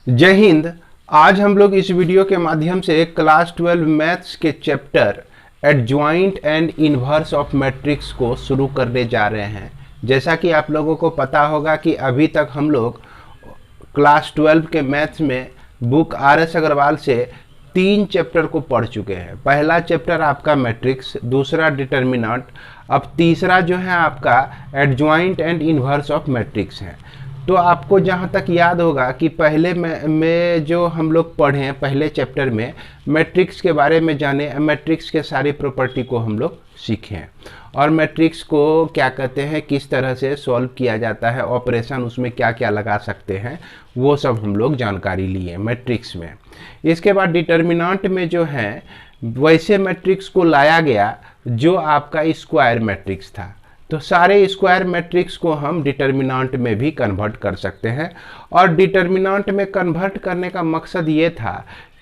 जय हिंद। आज हम लोग इस वीडियो के माध्यम से क्लास 12 मैथ्स के chapter adjoint and inverse of matrix को शुरू करने जा रहे हैं। जैसा कि आप लोगों को पता होगा कि अभी तक हम लोग क्लास 12 के मैथ्स में बुक RS अग्रवाल से 3 चैप्टर को पढ़ चुके हैं। पहला चैप्टर आपका मैट्रिक्स, दूसरा डिटर्मिनेंट, अब तीसरा जो है आपका adjoint and inverse of matrix है। तो आपको जहाँ तक याद होगा कि पहले में जो हम लोग पढ़े पहले चैप्टर में मैट्रिक्स के बारे में जाने, मैट्रिक्स के सारी प्रॉपर्टी को हम लोग सीखें और मैट्रिक्स को क्या कहते हैं, किस तरह से सॉल्व किया जाता है, ऑपरेशन उसमें क्या क्या लगा सकते हैं, वो सब हम लोग जानकारी लिए मैट्रिक्स में। इसके बाद डिटर्मिनेंट में जो है वैसे मैट्रिक्स को लाया गया जो आपका स्क्वायर मैट्रिक्स था। तो सारे स्क्वायर मैट्रिक्स को हम डिटर्मिनेंट में भी कन्वर्ट कर सकते हैं और डिटर्मिनेंट में कन्वर्ट करने का मकसद ये था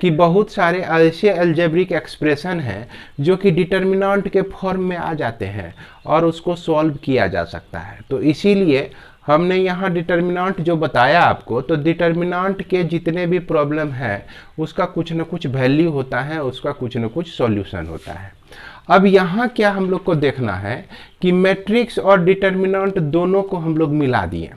कि बहुत सारे ऐसे अलजेब्रिक एक्सप्रेशन हैं जो कि डिटर्मिनेंट के फॉर्म में आ जाते हैं और उसको सॉल्व किया जा सकता है। तो इसीलिए हमने यहाँ डिटर्मिनेंट जो बताया आपको, तो डिटर्मिनेंट के जितने भी प्रॉब्लम है उसका कुछ न कुछ वैल्यू होता है, उसका कुछ न कुछ सॉल्यूशन होता है। अब यहाँ क्या हम लोग को देखना है कि मैट्रिक्स और डिटर्मिनेंट दोनों को हम लोग मिला दिए।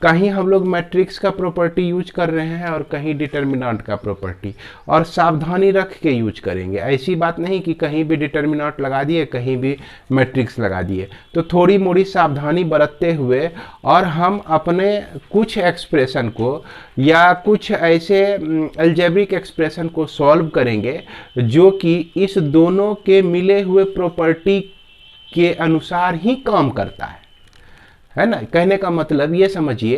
कहीं हम लोग मैट्रिक्स का प्रॉपर्टी यूज कर रहे हैं और कहीं डिटर्मिनेंट का प्रॉपर्टी, और सावधानी रख के यूज करेंगे। ऐसी बात नहीं कि कहीं भी डिटर्मिनेंट लगा दिए कहीं भी मैट्रिक्स लगा दिए। तो थोड़ी मोड़ी सावधानी बरतते हुए और हम अपने कुछ एक्सप्रेशन को या कुछ ऐसे अलजेब्रिक एक्सप्रेशन को सॉल्व करेंगे जो कि इस दोनों के मिले हुए प्रॉपर्टी के अनुसार ही काम करता है ना। कहने का मतलब ये समझिए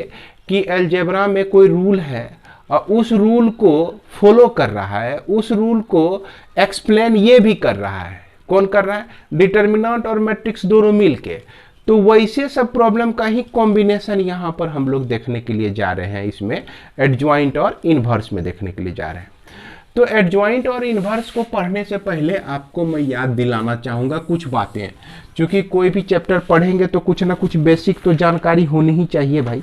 कि अलजेब्रा में कोई रूल है और उस रूल को फॉलो कर रहा है, उस रूल को एक्सप्लेन ये भी कर रहा है। कौन कर रहा है? डिटर्मिनेंट और मैट्रिक्स दोनों मिलके। तो वैसे सब प्रॉब्लम का ही कॉम्बिनेशन यहाँ पर हम लोग देखने के लिए जा रहे हैं, इसमें एडजॉइंट और इन्वर्स में देखने के लिए जा रहे हैं। तो एडजॉइंट और इन्वर्स को पढ़ने से पहले आपको मैं याद दिलाना चाहूँगा कुछ बातें, क्योंकि कोई भी चैप्टर पढ़ेंगे तो कुछ ना कुछ बेसिक तो जानकारी होनी ही चाहिए भाई।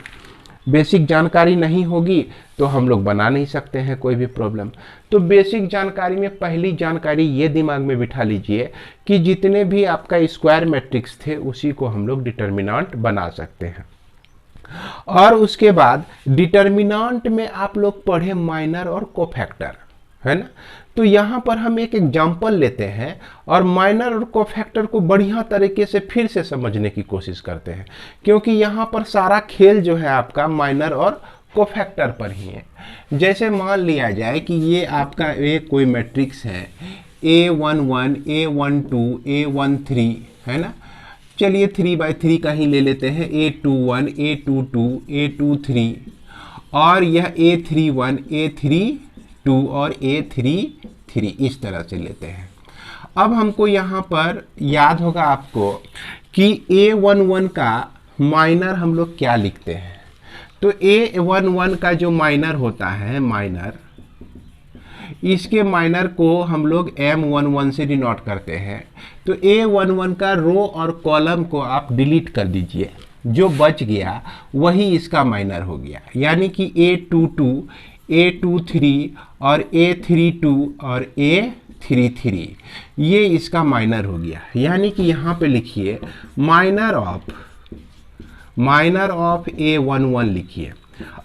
बेसिक जानकारी नहीं होगी तो हम लोग बना नहीं सकते हैं कोई भी प्रॉब्लम। तो बेसिक जानकारी में पहली जानकारी ये दिमाग में बिठा लीजिए कि जितने भी आपका स्क्वायर मैट्रिक्स थे उसी को हम लोग डिटर्मिनेंट बना सकते हैं। और उसके बाद डिटर्मिनेंट में आप लोग पढ़े माइनर और कोफैक्टर, है ना। तो यहाँ पर हम एक एग्जाम्पल लेते हैं और माइनर और कोफैक्टर को बढ़िया तरीके से फिर से समझने की कोशिश करते हैं, क्योंकि यहाँ पर सारा खेल जो है आपका माइनर और कोफैक्टर पर ही है। जैसे मान लिया जाए कि ये आपका एक कोई मैट्रिक्स है A11, A12, A13, है ना। चलिए 3x3 का ही ले लेते हैं, A21, A22, A23 और यह A31, A32 और A33, इस तरह से लेते हैं। अब हमको यहाँ पर याद होगा आपको कि A11 का माइनर हम लोग क्या लिखते हैं। तो A11 का जो माइनर होता है, माइनर, इसके माइनर को हम लोग M11 से डिनोट करते हैं। तो A11 का रो और कॉलम को आप डिलीट कर दीजिए, जो बच गया वही इसका माइनर हो गया। यानी कि A22, A23 और A32 और A33, ये इसका माइनर हो गया। यानी कि यहाँ पे लिखिए माइनर ऑफ A11 लिखिए।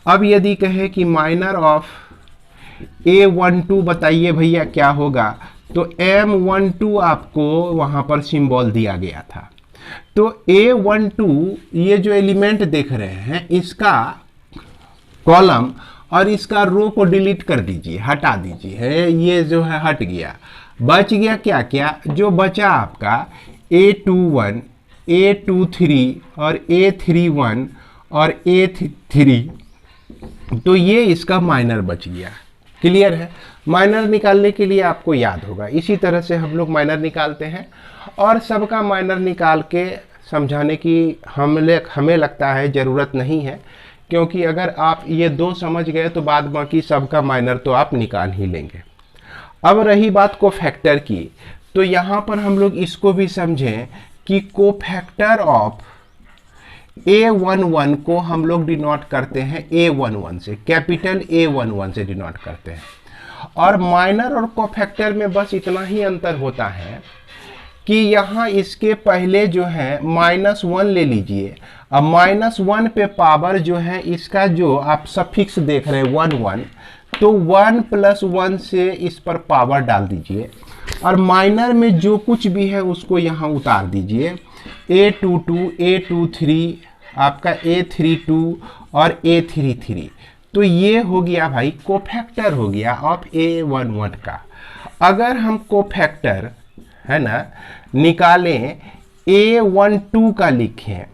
अब यदि कहे कि माइनर ऑफ A12 बताइए भैया क्या होगा, तो M12 आपको वहाँ पर सिंबल दिया गया था। तो A12 ये जो एलिमेंट देख रहे हैं इसका कॉलम और इसका रो को डिलीट कर दीजिए, हटा दीजिए, है ये जो है हट गया। बच गया क्या क्या, जो बचा आपका A21, A23 और A31 और A33, तो ये इसका माइनर बच गया। क्लियर है। माइनर निकालने के लिए आपको याद होगा इसी तरह से हम लोग माइनर निकालते हैं और सबका माइनर निकाल के समझाने की हमें लगता है ज़रूरत नहीं है, क्योंकि अगर आप ये दो समझ गए तो बाद बाकी सबका माइनर तो आप निकाल ही लेंगे। अब रही बात कोफैक्टर की, तो यहाँ पर हम लोग इसको भी समझें कि कोफैक्टर ऑफ A11 को हम लोग डिनोट करते हैं A11 से, कैपिटल A11 से डिनोट करते हैं। और माइनर और कोफैक्टर में बस इतना ही अंतर होता है कि यहाँ इसके पहले जो है -1 ले लीजिए। अब -1 पे पावर जो है इसका जो आप सफिक्स देख रहे हैं 1 तो 1 + 1 से इस पर पावर डाल दीजिए और माइनर में जो कुछ भी है उसको यहाँ उतार दीजिए। A22, A23, आपका A32 और A33। तो ये हो गया भाई कोफैक्टर हो गया ऑफ A11 का। अगर हम कोफैक्टर है ना निकालें A12 का लिखें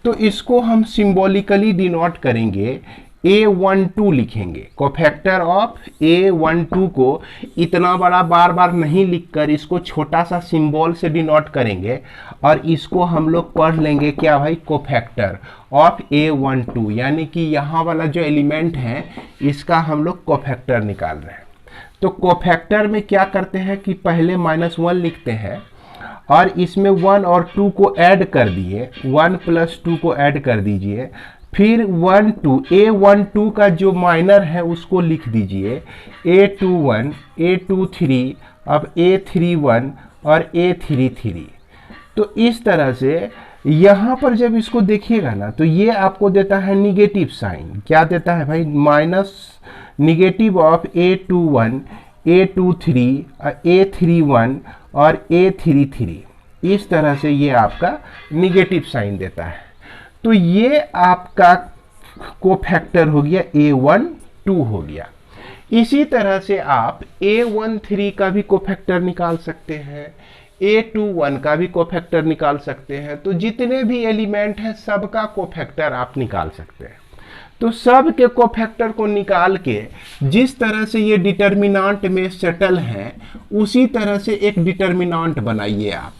तो इसको हम सिंबॉलिकली डिनोट करेंगे, A12 लिखेंगे। कोफैक्टर ऑफ A12 को इतना बड़ा बार बार नहीं लिखकर इसको छोटा सा सिंबल से डिनोट करेंगे और इसको हम लोग पढ़ लेंगे क्या भाई, कोफैक्टर ऑफ A12, यानी कि यहाँ वाला जो एलिमेंट है इसका हम लोग कोफैक्टर निकाल रहे हैं। तो कोफैक्टर में क्या करते हैं कि पहले -1 लिखते हैं और इसमें 1 और 2 को ऐड कर दिए, 1 + 2 को ऐड कर दीजिए। फिर 1 2 A12 का जो माइनर है उसको लिख दीजिए, A21, A23, अब A31 और A33। तो इस तरह से यहाँ पर जब इसको देखिएगा ना तो ये आपको देता है निगेटिव साइन। क्या देता है भाई, minus negative of A21, A23, A31 और A33। इस तरह से ये आपका निगेटिव साइन देता है। तो ये आपका कोफैक्टर हो गया, A12 हो गया। इसी तरह से आप A13 का भी कोफैक्टर निकाल सकते हैं, A21 का भी कोफैक्टर निकाल सकते हैं। तो जितने भी एलिमेंट हैं सबका कोफैक्टर आप निकाल सकते हैं। तो सब के कोफैक्टर को निकाल के जिस तरह से ये डिटर्मिनांट में सेटल हैं उसी तरह से एक डिटर्मिनांट बनाइए आप,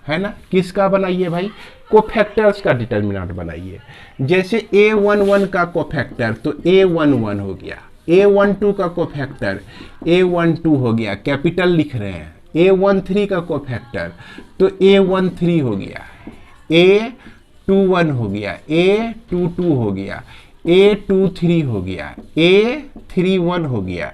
है ना। किसका बनाइए भाई, कोफैक्टर्स का डिटर्मिनांट बनाइए। जैसे A11 का कोफैक्टर तो A11 हो गया, A12 का कोफैक्टर A12 हो गया, कैपिटल लिख रहे हैं। A13 का कोफैक्टर तो A13 हो गया, A21 हो गया, A22 हो गया, A23 हो गया, A31 हो गया,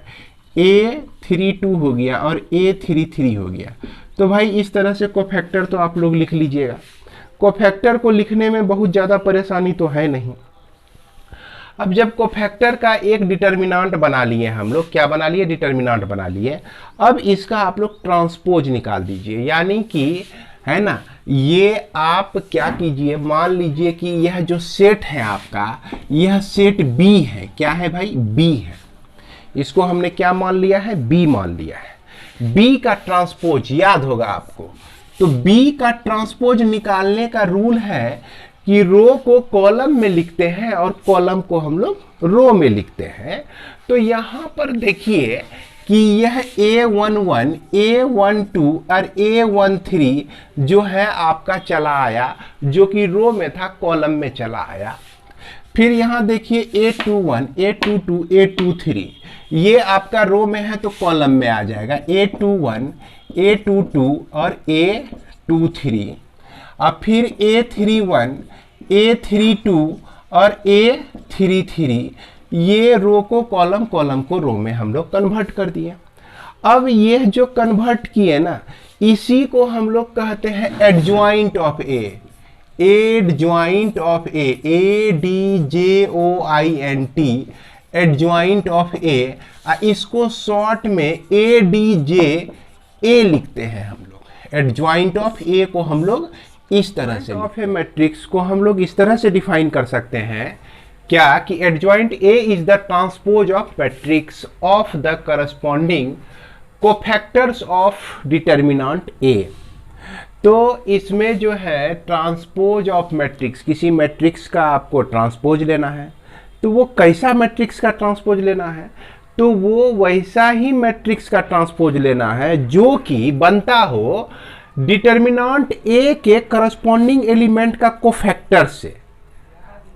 A32 हो गया और A33 हो गया। तो भाई इस तरह से कोफैक्टर तो आप लोग लिख लीजिएगा। कोफैक्टर को लिखने में बहुत ज़्यादा परेशानी तो है नहीं। अब जब कोफैक्टर का एक डिटर्मिनांट बना लिए हम लोग, क्या बना लिए, डिटर्मिनांट बना लिए। अब इसका आप लोग ट्रांसपोज निकाल दीजिए, यानी कि है ना, ये आप क्या कीजिए, मान लीजिए कि यह जो सेट है आपका, यह सेट B है। क्या है भाई, B है। इसको हमने क्या मान लिया है, B मान लिया है। B का ट्रांसपोज याद होगा आपको। तो B का ट्रांसपोज निकालने का रूल है कि रो को कॉलम में लिखते हैं और कॉलम को हम लोग रो में लिखते हैं। तो यहाँ पर देखिए कि यह A11, A12 और A13 जो है आपका चला आया, जो कि रो में था कॉलम में चला आया। फिर यहाँ देखिए A21, A22, A23 ये आपका रो में है तो कॉलम में आ जाएगा, A21, A22 और A23। अब फिर A31, A32 और A33 ये रो को कॉलम, कॉलम को रो में हम लोग कन्वर्ट कर दिए। अब ये जो कन्वर्ट किए ना, इसी को हम लोग कहते हैं adjoint of A, adjoint of A, ADJOINT, adjoint of A. इसको शॉर्ट में ADJA लिखते हैं हम लोग। एडजॉइंट ऑफ ए को हम लोग इस तरह से, ऑफ ए मैट्रिक्स को हम लोग इस तरह से डिफाइन कर सकते हैं क्या, कि adjoint A is the transpose of matrix of the corresponding cofactors of determinant A. तो इसमें जो है ट्रांसपोज ऑफ मैट्रिक्स, किसी मैट्रिक्स का आपको ट्रांसपोज लेना है, तो वो कैसा मैट्रिक्स का ट्रांसपोज लेना है, तो वो वैसा ही मैट्रिक्स का ट्रांसपोज लेना है जो कि बनता हो डिटर्मिनेंट ए के करस्पॉन्डिंग एलिमेंट का कोफैक्टर से।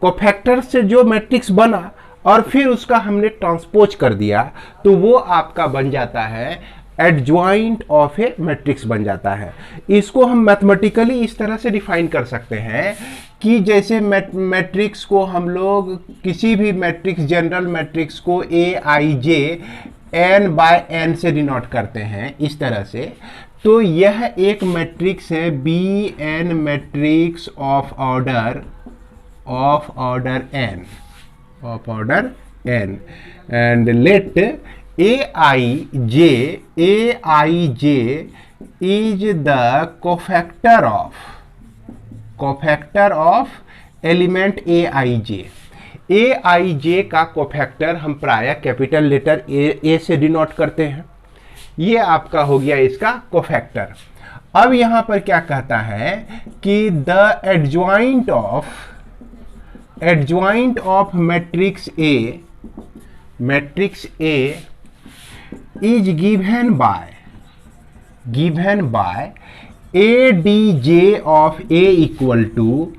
कोफैक्टर से जो मैट्रिक्स बना और फिर उसका हमने ट्रांसपोज कर दिया, तो वो आपका बन जाता है एडजॉइंट ऑफ ए मैट्रिक्स बन जाता है। इसको हम मैथमेटिकली इस तरह से डिफाइन कर सकते हैं कि जैसे मैट्रिक्स को हम लोग किसी भी मैट्रिक्स, जनरल मैट्रिक्स को ए I J N by N से डिनोट करते हैं इस तरह से, तो यह एक मैट्रिक्स है be an matrix of order n and let aij is the cofactor of element aij का कोफैक्टर हम प्राय कैपिटल लेटर ए से डिनोट करते हैं। ये आपका हो गया इसका कोफैक्टर। अब यहां पर क्या कहता है कि the adjoint of matrix A is given by A D J of A equal to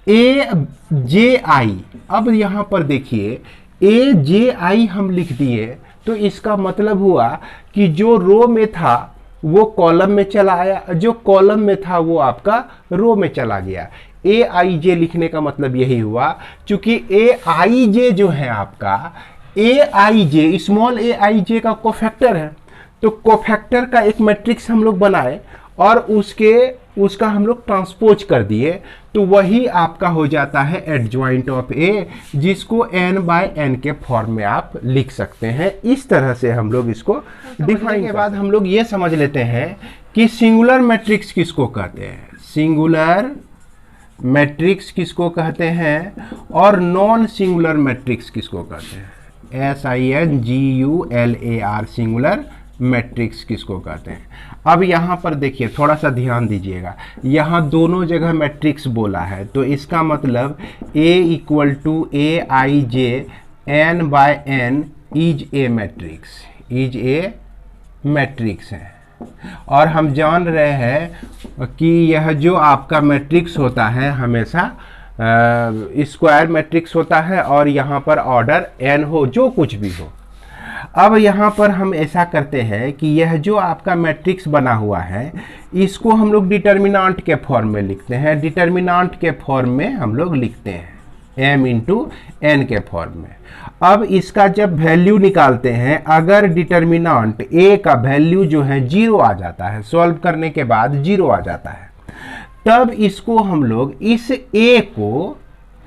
A J I. अब यहां पर देखिए ए जे आई हम लिख दिए, तो इसका मतलब हुआ कि जो रो में था वो कॉलम में चला आया, जो कॉलम में था वो आपका रो में चला गया। ए आई जे लिखने का मतलब यही हुआ, क्योंकि ए आई जे जो है आपका, ए I J small A I जे का कोफैक्टर है, तो कोफैक्टर का एक मैट्रिक्स हम लोग बनाए और उसका हम लोग ट्रांसपोज कर दिए, तो वही आपका हो जाता है एडजॉइंट ऑफ ए, जिसको n बाय n के फॉर्म में आप लिख सकते हैं। इस तरह से हम लोग इसको डिफाइन के बाद हम लोग ये समझ लेते हैं कि सिंगुलर मैट्रिक्स किसको कहते हैं, सिंगुलर मैट्रिक्स किसको कहते हैं और नॉन सिंगुलर मैट्रिक्स किसको कहते हैं। SINGULAR सिंगुलर मैट्रिक्स किसको कहते हैं। अब यहाँ पर देखिए थोड़ा सा ध्यान दीजिएगा, यहाँ दोनों जगह मैट्रिक्स बोला है, तो इसका मतलब A equal to A I J N by N is a matrix है। और हम जान रहे हैं कि यह जो आपका मैट्रिक्स होता है हमेशा स्क्वायर मैट्रिक्स होता है, और यहाँ पर ऑर्डर n हो, जो कुछ भी हो। अब यहाँ पर हम ऐसा करते हैं कि यह जो आपका मैट्रिक्स बना हुआ है इसको हम लोग डिटर्मिनांट के फॉर्म में लिखते हैं। डिटर्मिनांट के फॉर्म में हम लोग लिखते हैं m इंटू n के फॉर्म में। अब इसका जब वैल्यू निकालते हैं, अगर डिटर्मिनांट a का वैल्यू जो है 0 आ जाता है, सॉल्व करने के बाद 0 आ जाता है, तब इसको हम लोग इस a को,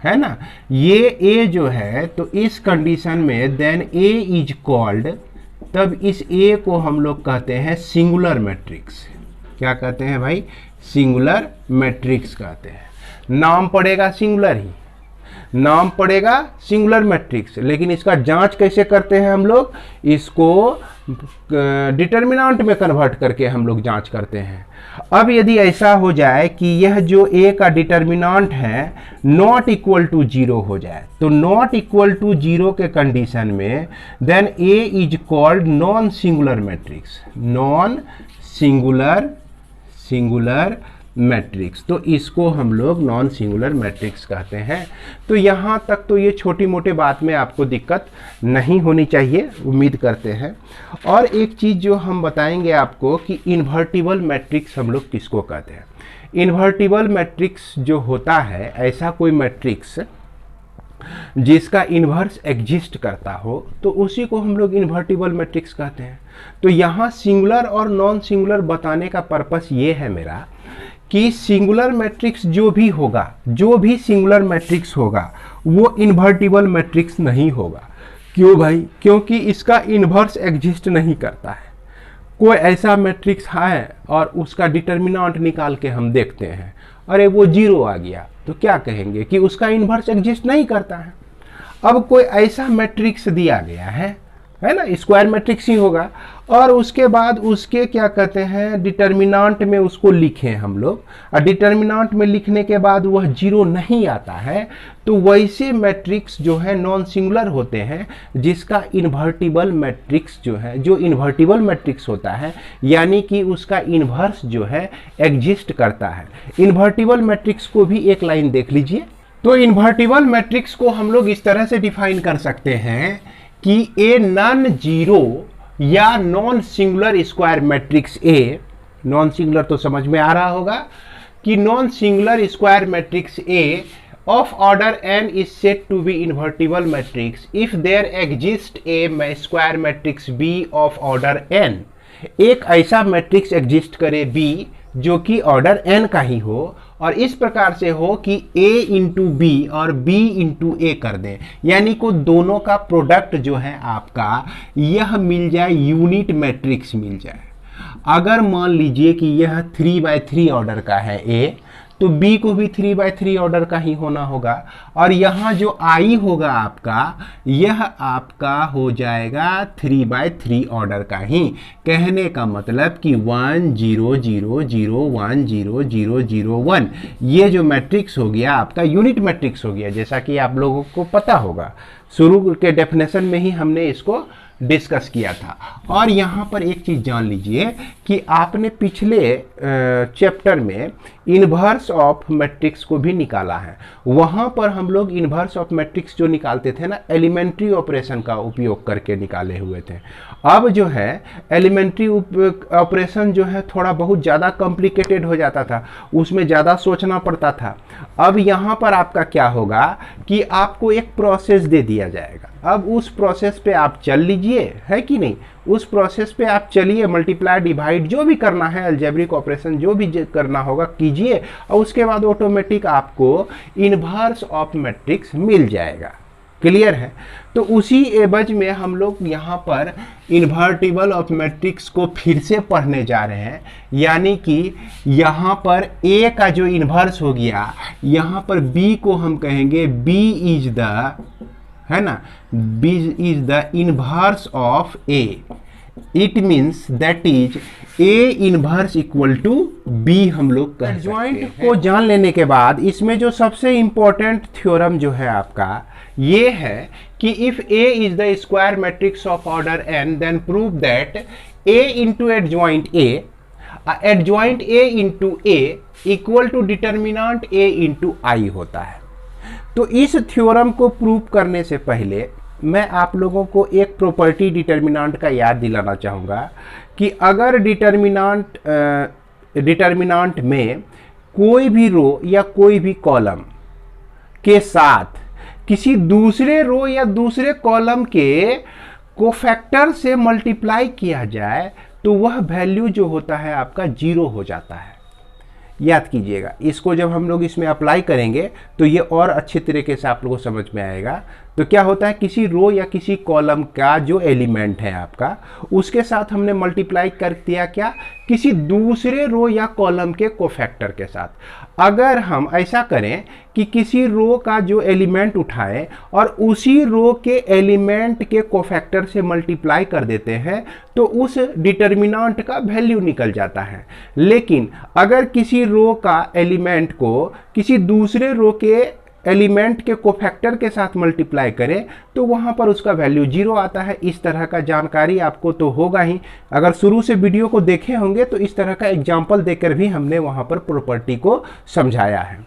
है ना, ये a जो है, तो इस कंडीशन में देन a इज कॉल्ड, तब इस a को हम लोग कहते हैं सिंगुलर मैट्रिक्स। क्या कहते हैं भाई, सिंगुलर मैट्रिक्स कहते हैं। नाम पड़ेगा सिंगुलर ही, नाम पड़ेगा सिंगुलर मैट्रिक्स, लेकिन इसका जांच कैसे करते हैं हम लोग, इसको डिटर्मिनांट में कन्वर्ट करके हम लोग जांच करते हैं। अब यदि ऐसा हो जाए कि यह जो a का डिटर्मिनांट है नॉट इक्वल टू 0 हो जाए, तो नॉट इक्वल टू 0 के कंडीशन में then a is called non singular matrix, non singular matrix. तो इसको हम लोग नॉन सिंगुलर मैट्रिक्स कहते हैं। तो यहाँ तक तो ये छोटी मोटी बात में आपको दिक्कत नहीं होनी चाहिए, उम्मीद करते हैं। और एक चीज़ जो हम बताएंगे आपको कि इन्वर्टिबल मैट्रिक्स हम लोग किसको कहते हैं। इन्वर्टिबल मैट्रिक्स जो होता है, ऐसा कोई मैट्रिक्स जिसका इन्वर्स एग्जिस्ट करता हो, तो उसी को हम लोग इन्वर्टिबल मैट्रिक्स कहते हैं। तो यहाँ सिंगुलर और नॉन सिंगुलर बताने का पर्पस ये है मेरा कि सिंगुलर मैट्रिक्स जो भी सिंगुलर मैट्रिक्स होगा वो इन्वर्टिबल मैट्रिक्स नहीं होगा। क्यों भाई, क्योंकि इसका इन्वर्स एग्जिस्ट नहीं करता है। कोई ऐसा मैट्रिक्स है और उसका डिटर्मिनेंट निकाल के हम देखते हैं, अरे वो 0 आ गया, तो क्या कहेंगे कि उसका इन्वर्स एग्जिस्ट नहीं करता है। अब कोई ऐसा मैट्रिक्स दिया गया है ना, स्क्वायर मैट्रिक्स ही होगा, और उसके बाद उसके क्या कहते हैं डिटर्मिनेंट में उसको लिखें हम लोग, और डिटर्मिनेंट में लिखने के बाद वह 0 नहीं आता है, तो वैसे मैट्रिक्स जो है नॉन सिंगुलर होते हैं, जिसका इन्वर्टिबल मैट्रिक्स जो है, जो इन्वर्टिबल मैट्रिक्स होता है, यानी कि उसका इन्वर्स जो है एग्जिस्ट करता है। इन्वर्टिबल मैट्रिक्स को भी एक लाइन देख लीजिए। तो इन्वर्टिबल मैट्रिक्स को हम लोग इस तरह से डिफाइन कर सकते हैं कि ए नॉन जीरो या non singular square matrix A, non singular तो समझ में आ रहा होगा कि non singular square matrix A of order n is said to be invertible matrix if there exists a square matrix B of order n। एक ऐसा matrix exist करे B जो कि ऑर्डर n का ही हो और इस प्रकार से हो कि a इंटू बी और b इंटू ए कर दें, यानी को दोनों का प्रोडक्ट जो है आपका यह मिल जाए, यूनिट मैट्रिक्स मिल जाए। अगर मान लीजिए कि यह 3/3 ऑर्डर का है A, तो B को भी 3/3 ऑर्डर का ही होना होगा और यहाँ जो I होगा आपका, यह आपका हो जाएगा 3/3 ऑर्डर का ही। कहने का मतलब कि 1 0 0 0 1 0 0 0 1 ये जो मैट्रिक्स हो गया आपका यूनिट मैट्रिक्स हो गया, जैसा कि आप लोगों को पता होगा, शुरू के डेफिनेशन में ही हमने इसको डिस्कस किया था। और यहाँ पर एक चीज़ जान लीजिए कि आपने पिछले चैप्टर में इन्वर्स ऑफ मैट्रिक्स को भी निकाला है। वहाँ पर हम लोग इन्वर्स ऑफ मैट्रिक्स जो निकालते थे ना, एलिमेंट्री ऑपरेशन का उपयोग करके निकाले हुए थे। अब जो है एलिमेंट्री ऑपरेशन जो है थोड़ा बहुत ज़्यादा कॉम्प्लिकेटेड हो जाता था, उसमें ज़्यादा सोचना पड़ता था। अब यहाँ पर आपका क्या होगा कि आपको एक प्रोसेस दे दिया जाएगा, अब उस प्रोसेस पे आप चल लीजिए, है कि नहीं, उस प्रोसेस पे आप चलिए, मल्टीप्लाई डिवाइड जो भी करना है, अलजेब्रिक ऑपरेशन जो भी करना होगा कीजिए और उसके बाद ऑटोमेटिक आपको इन्वर्स ऑफ मैट्रिक्स मिल जाएगा। क्लियर है? तो उसी एवज में हम लोग यहाँ पर इन्वर्टिबल ऑफ मैट्रिक्स को फिर से पढ़ने जा रहे हैं, यानी कि यहाँ पर A का जो इन्वर्स हो गया, यहाँ पर B को हम कहेंगे B इज द, है ना, B is the inverse of A। It means that is A inverse equal to B हम लोग कह सकते हैं। एडजॉइंट को जान लेने के बाद इसमें जो सबसे इंपॉर्टेंट थ्योरम जो है आपका ये है कि if A is the square matrix of order n then prove that A into adjoint A, adjoint A into A equal to determinant A into I होता है। तो इस थ्योरम को प्रूव करने से पहले मैं आप लोगों को एक प्रॉपर्टी डिटर्मिनेंट का याद दिलाना चाहूँगा कि अगर डिटर्मिनेंट में कोई भी रो या कोई भी कॉलम के साथ किसी दूसरे रो या दूसरे कॉलम के कोफैक्टर से मल्टीप्लाई किया जाए तो वह वैल्यू जो होता है आपका 0 हो जाता है। याद कीजिएगा, इसको जब हम लोग इसमें अप्लाई करेंगे तो ये और अच्छे तरीके से आप लोगों को समझ में आएगा। तो क्या होता है, किसी रो या किसी कॉलम का जो एलिमेंट है आपका, उसके साथ हमने मल्टीप्लाई कर दिया क्या, किसी दूसरे रो या कॉलम के कोफैक्टर के साथ। अगर हम ऐसा करें कि किसी रो का जो एलिमेंट उठाएं और उसी रो के एलिमेंट के कोफैक्टर से मल्टीप्लाई कर देते हैं तो उस डिटर्मिनेंट का वैल्यू निकल जाता है। लेकिन अगर किसी रो का एलिमेंट को किसी दूसरे रो के एलिमेंट के कोफैक्टर के साथ मल्टीप्लाई करें तो वहां पर उसका वैल्यू 0 आता है। इस तरह का जानकारी आपको तो होगा ही, अगर शुरू से वीडियो को देखे होंगे तो इस तरह का एग्जाम्पल देकर भी हमने वहां पर प्रॉपर्टी को समझाया है।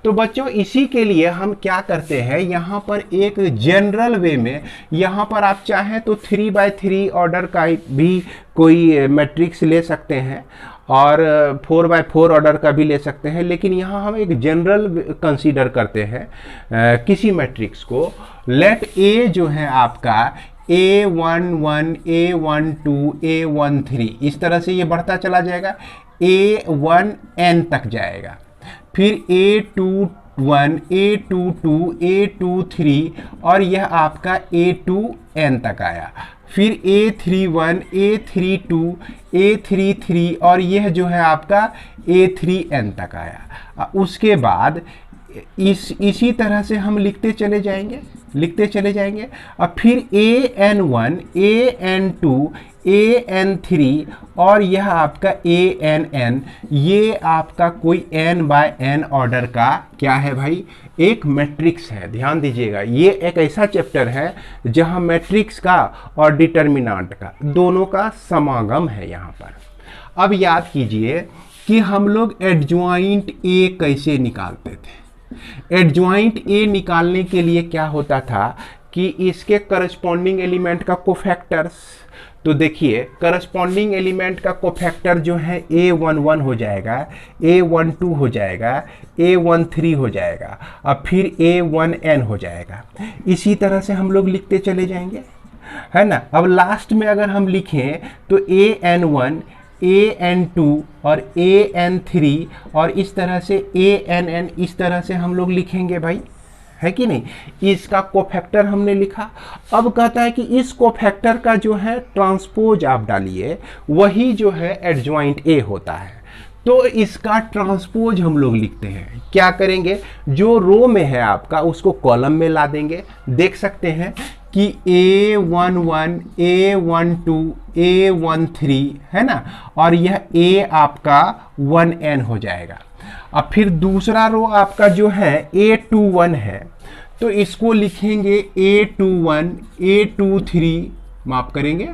तो बच्चों इसी के लिए हम क्या करते हैं, यहाँ पर एक जनरल वे में, यहाँ पर आप चाहें तो 3/3 ऑर्डर का भी कोई मैट्रिक्स ले सकते हैं और 4/4 ऑर्डर का भी ले सकते हैं, लेकिन यहाँ हम एक जनरल कंसीडर करते हैं किसी मैट्रिक्स को। लेट A जो है आपका A11 A12 A13 इस तरह से ये बढ़ता चला जाएगा, A1n तक जाएगा, फिर A21 A22 A23 और यह आपका A2n तक आया, फिर A31 A32 A33 और यह जो है आपका A3n तक आया। उसके बाद इसी तरह से हम लिखते चले जाएंगे और फिर AN1 AN2 AN3 और यह आपका ANN, ये आपका कोई n/n ऑर्डर का क्या है भाई, एक मैट्रिक्स है। ध्यान दीजिएगा, ये एक ऐसा चैप्टर है जहां मैट्रिक्स का और डिटर्मिनेंट का दोनों का समागम है यहाँ पर। अब याद कीजिए कि हम लोग एडजॉइंट A कैसे निकालते थे। एडजॉइंट A निकालने के लिए क्या होता था कि इसके करस्पॉन्डिंग एलिमेंट का कोफैक्टर्स, तो देखिए करस्पॉन्डिंग एलिमेंट का कोफैक्टर जो है A11 हो जाएगा, A12 हो जाएगा, A13 हो जाएगा और फिर A1n हो जाएगा। इसी तरह से हम लोग लिखते चले जाएंगे, है ना। अब लास्ट में अगर हम लिखें तो AN1, AN2 और AN3 और इस तरह से ANN, इस तरह से हम लोग लिखेंगे भाई, है कि नहीं। इसका कोफैक्टर हमने लिखा। अब कहता है कि इस कोफैक्टर का जो है ट्रांसपोज आप डालिए, वही जो है एडजॉइंट A होता है। तो इसका ट्रांसपोज हम लोग लिखते हैं, क्या करेंगे, जो रो में है आपका उसको कॉलम में ला देंगे। देख सकते हैं कि A11, A12, A13 है ना, और यह A आपका 1n हो जाएगा। अब फिर दूसरा रो आपका जो है A21 है, तो इसको लिखेंगे A21, A23, माफ करेंगे,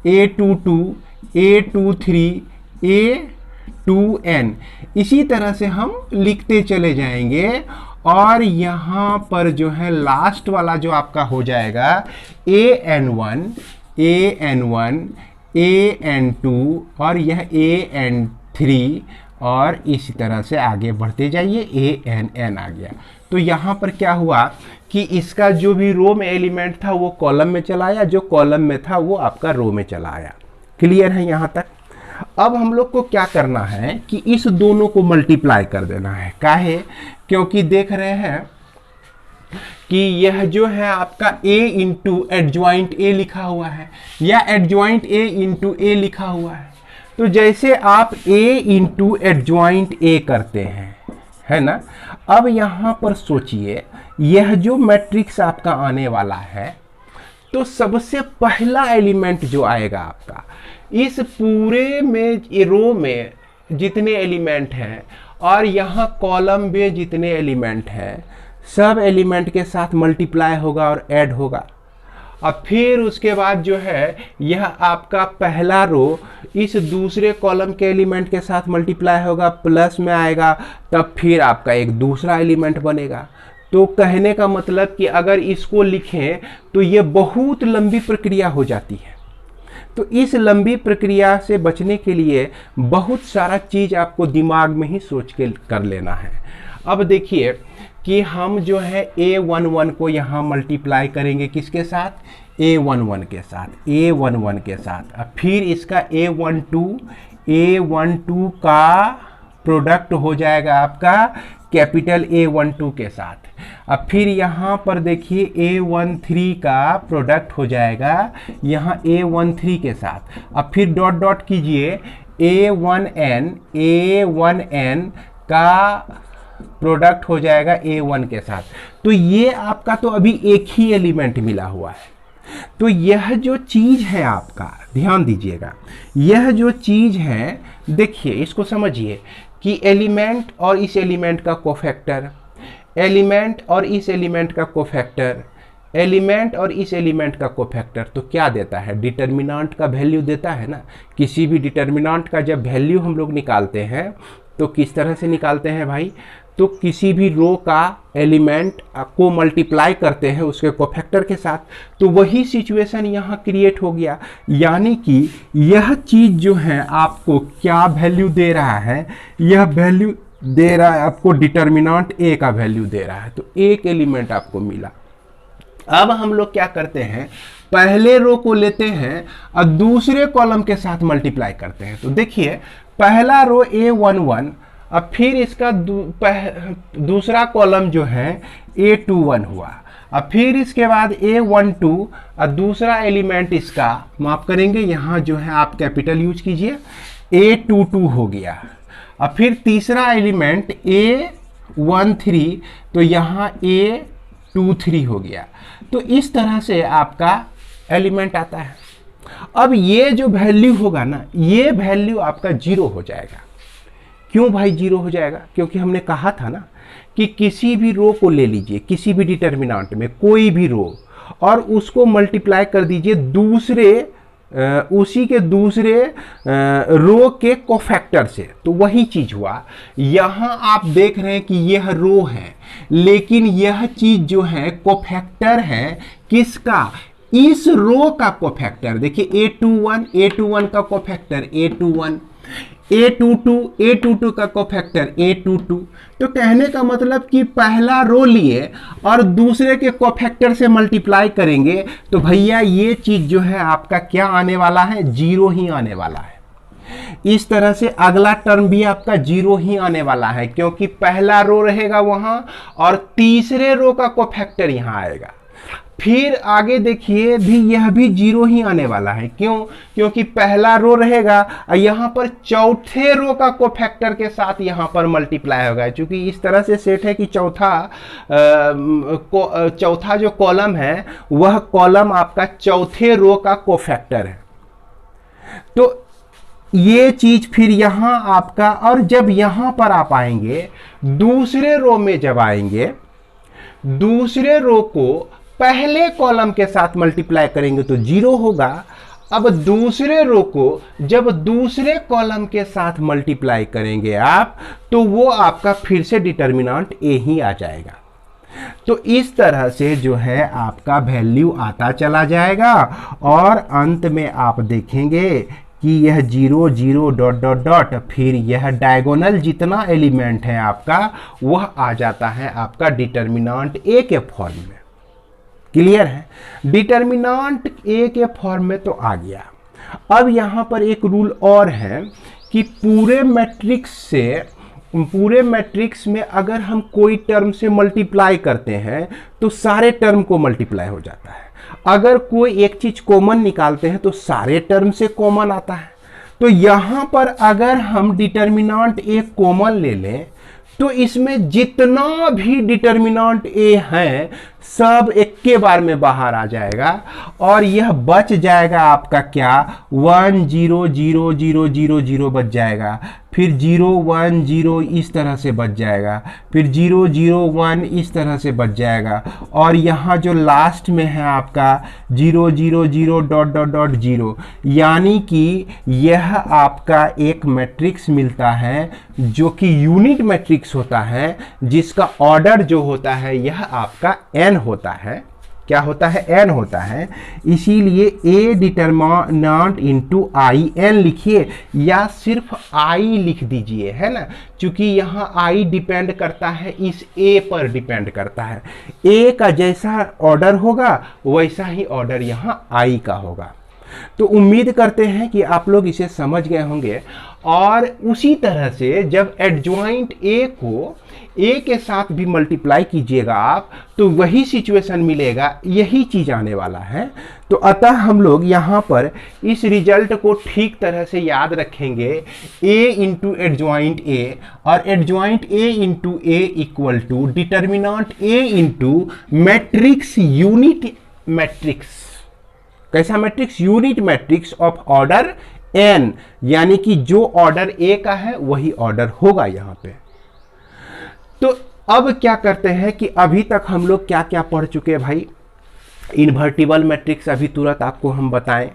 A22, A23, A2n, इसी तरह से हम लिखते चले जाएंगे। और यहाँ पर जो है लास्ट वाला जो आपका हो जाएगा AN1, AN1, AN2 और यह AN3 और इसी तरह से आगे बढ़ते जाइए, ANN आ गया। तो यहाँ पर क्या हुआ कि इसका जो भी रो में एलिमेंट था वो कॉलम में चला आया, जो कॉलम में था वो आपका रो में चला आया। क्लियर है यहाँ तक। अब हम लोग को क्या करना है कि इस दोनों को मल्टीप्लाई कर देना है। काहे, क्योंकि देख रहे हैं कि यह जो है आपका A इंटू एडजॉइंट A लिखा हुआ है या एडजॉइंट A इंटू A लिखा हुआ है। तो जैसे आप A इंटू एडजॉइंट A करते हैं, है ना। अब यहाँ पर सोचिए, यह जो मैट्रिक्स आपका आने वाला है, तो सबसे पहला एलिमेंट जो आएगा आपका इस पूरे में रो में जितने एलिमेंट हैं और यहाँ कॉलम में जितने एलिमेंट हैं, सब एलिमेंट के साथ मल्टीप्लाई होगा और ऐड होगा। अब फिर उसके बाद जो है यह आपका पहला रो इस दूसरे कॉलम के एलिमेंट के साथ मल्टीप्लाई होगा, प्लस में आएगा, तब फिर आपका एक दूसरा एलिमेंट बनेगा। तो कहने का मतलब कि अगर इसको लिखें तो ये बहुत लंबी प्रक्रिया हो जाती है। तो इस लंबी प्रक्रिया से बचने के लिए बहुत सारा चीज़ आपको दिमाग में ही सोच के कर लेना है। अब देखिए कि हम जो है A11 को यहाँ मल्टीप्लाई करेंगे किसके साथ, A11 के साथ, A11 के साथ। अब फिर इसका A12 का प्रोडक्ट हो जाएगा आपका कैपिटल A12 के साथ। अब फिर यहाँ पर देखिए A13 का प्रोडक्ट हो जाएगा यहाँ A13 के साथ। अब फिर डॉट डॉट कीजिए, A1n का प्रोडक्ट हो जाएगा A1 के साथ। तो ये आपका तो अभी एक ही एलिमेंट मिला हुआ है। तो यह जो चीज़ है आपका, ध्यान दीजिएगा, यह जो चीज़ है, देखिए इसको समझिए कि एलिमेंट और इस एलिमेंट का कोफैक्टर, एलिमेंट और इस एलिमेंट का कोफैक्टर, एलिमेंट और इस एलिमेंट का कोफैक्टर, तो क्या देता है, डिटर्मिनेंट का वैल्यू देता है ना। किसी भी डिटर्मिनेंट का जब वैल्यू हम लोग निकालते हैं तो किस तरह से निकालते हैं भाई, तो किसी भी रो का एलिमेंट को मल्टीप्लाई करते हैं उसके कोफैक्टर के साथ। तो वही सिचुएशन यहाँ क्रिएट हो गया, यानी कि यह चीज़ जो है आपको क्या वैल्यू दे रहा है, यह वैल्यू दे रहा है आपको डिटर्मिनेंट A का वैल्यू दे रहा है। तो एक एलिमेंट आपको मिला। अब हम लोग क्या करते हैं, पहले रो को लेते हैं और दूसरे कॉलम के साथ मल्टीप्लाई करते हैं। तो देखिए पहला रो A11, अब फिर इसका दूसरा कॉलम जो है A21 हुआ। अब फिर इसके बाद A12 और दूसरा एलिमेंट इसका, माफ करेंगे यहाँ जो है आप कैपिटल यूज कीजिए, A22 हो गया। अब फिर तीसरा एलिमेंट A13, तो यहाँ A23 हो गया। तो इस तरह से आपका एलिमेंट आता है। अब ये जो वैल्यू होगा ना, ये वैल्यू आपका 0 हो जाएगा। क्यों भाई 0 हो जाएगा, क्योंकि हमने कहा था ना कि किसी भी रो को ले लीजिए, किसी भी डिटर्मिनेंट में कोई भी रो, और उसको मल्टीप्लाई कर दीजिए उसी के दूसरे रो के कोफैक्टर से। तो वही चीज़ हुआ। यहाँ आप देख रहे हैं कि यह रो है, लेकिन यह चीज़ जो है कोफैक्टर है किसका, इस रो का कोफैक्टर। देखिए A21 का कोफैक्टर A21, A22 का कोफैक्टर A22। तो कहने का मतलब कि पहला रो लिए और दूसरे के कोफैक्टर से मल्टीप्लाई करेंगे तो भैया ये चीज जो है आपका क्या आने वाला है, 0 ही आने वाला है। इस तरह से अगला टर्म भी आपका 0 ही आने वाला है, क्योंकि पहला रो रहेगा वहां और तीसरे रो का कोफैक्टर यहां आएगा। फिर आगे देखिए भी यह भी 0 ही आने वाला है। क्यों? क्योंकि पहला रो रहेगा और यहां पर चौथे रो का कोफैक्टर के साथ यहां पर मल्टीप्लाई होगा। क्योंकि इस तरह से सेट है कि चौथा जो कॉलम है वह कॉलम आपका चौथे रो का कोफैक्टर है। तो ये चीज फिर यहां आपका, और जब यहां पर आप आएंगे दूसरे रो में, जब आएंगे दूसरे रो को पहले कॉलम के साथ मल्टीप्लाई करेंगे तो 0 होगा। अब दूसरे रो को जब दूसरे कॉलम के साथ मल्टीप्लाई करेंगे आप, तो वो आपका फिर से डिटर्मिनेंट A ही आ जाएगा। तो इस तरह से जो है आपका वैल्यू आता चला जाएगा और अंत में आप देखेंगे कि यह 0 0 डॉट डॉट डॉट, फिर यह डायगोनल जितना एलिमेंट है आपका वह आ जाता है आपका डिटर्मिनेंट A के फॉर्म में। क्लियर है? डिटर्मिनेंट A के फॉर्म में तो आ गया। अब यहां पर एक रूल और है कि पूरे मैट्रिक्स में अगर हम कोई टर्म से मल्टीप्लाई करते हैं तो सारे टर्म को मल्टीप्लाई हो जाता है। अगर कोई एक चीज कॉमन निकालते हैं तो सारे टर्म से कॉमन आता है। तो यहां पर अगर हम डिटर्मिनेंट A कॉमन ले लें तो इसमें जितना भी डिटर्मिनेंट A है सब एक के बार में बाहर आ जाएगा और यह बच जाएगा आपका क्या, 1 0 0 0 0 0 बच जाएगा, फिर 0 1 0 इस तरह से बच जाएगा, फिर 0 0 1 इस तरह से बच जाएगा, और यहाँ जो लास्ट में है आपका 0 0 0 डॉट डॉट डॉट 0। यानी कि यह आपका एक मैट्रिक्स मिलता है जो कि यूनिट मैट्रिक्स होता है, जिसका ऑर्डर जो होता है यह आपका n होता है। क्या होता है? n होता है। इसीलिए A determinant into I n लिखिए या सिर्फ I लिख दीजिए, है ना, क्योंकि यहाँ I डिपेंड करता है इस A पर डिपेंड करता है। A का जैसा ऑर्डर होगा वैसा ही ऑर्डर यहाँ I का होगा। तो उम्मीद करते हैं कि आप लोग इसे समझ गए होंगे। और उसी तरह से जब एडजॉइंट A को A के साथ भी मल्टीप्लाई कीजिएगा आप, तो वही सिचुएशन मिलेगा, यही चीज आने वाला है। तो अतः हम लोग यहाँ पर इस रिजल्ट को ठीक तरह से याद रखेंगे, A इंटू एडजॉइंट A, और adjoint A into A equal to determinant A into matrix unit matrix. कैसा matrix? Unit matrix of order n, यानी कि जो ऑर्डर A का है वही ऑर्डर होगा यहां पे। तो अब क्या करते हैं कि अभी तक हम लोग क्या क्या पढ़ चुके हैं भाई? इन्वर्टिबल मैट्रिक्स अभी तुरंत आपको हम बताएं,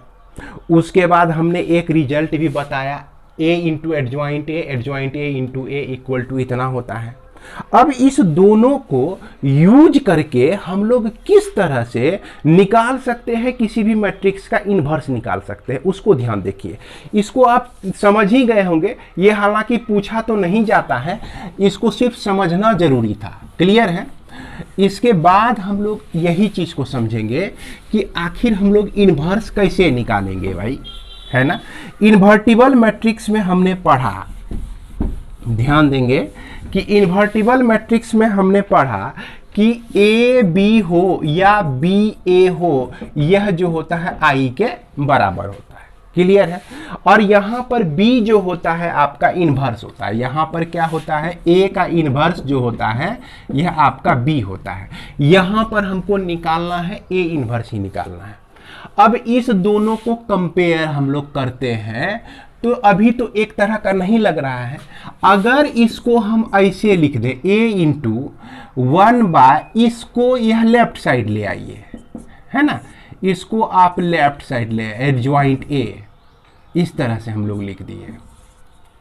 उसके बाद हमने एक रिजल्ट भी बताया, A into adjoint A into A equal to इतना होता है। अब इस दोनों को यूज करके हम लोग किस तरह से निकाल सकते हैं, किसी भी मैट्रिक्स का इन्वर्स निकाल सकते हैं, उसको ध्यान देखिए। इसको आप समझ ही गए होंगे, ये हालांकि पूछा तो नहीं जाता है, इसको सिर्फ समझना जरूरी था। क्लियर है? इसके बाद हम लोग यही चीज को समझेंगे कि आखिर हम लोग इन्वर्स कैसे निकालेंगे भाई, है ना। इन्वर्टिबल मैट्रिक्स में हमने पढ़ा, ध्यान देंगे कि इन्वर्टिबल मैट्रिक्स में हमने पढ़ा कि A B हो या B A हो, यह जो होता है I के बराबर होता है। क्लियर है? और यहां पर B जो होता है आपका इन्वर्स होता है। यहां पर क्या होता है? A का इन्वर्स जो होता है यह आपका B होता है। यहां पर हमको निकालना है A इन्वर्स ही निकालना है। अब इस दोनों को कंपेयर हम लोग करते हैं तो अभी तो एक तरह का नहीं लग रहा है। अगर इसको हम ऐसे लिख दें A इंटू 1 बाय, इसको यह लेफ्ट साइड ले आइए, है ना, इसको आप लेफ्ट साइड ले, एडजॉइंट A, इस तरह से हम लोग लिख दिए,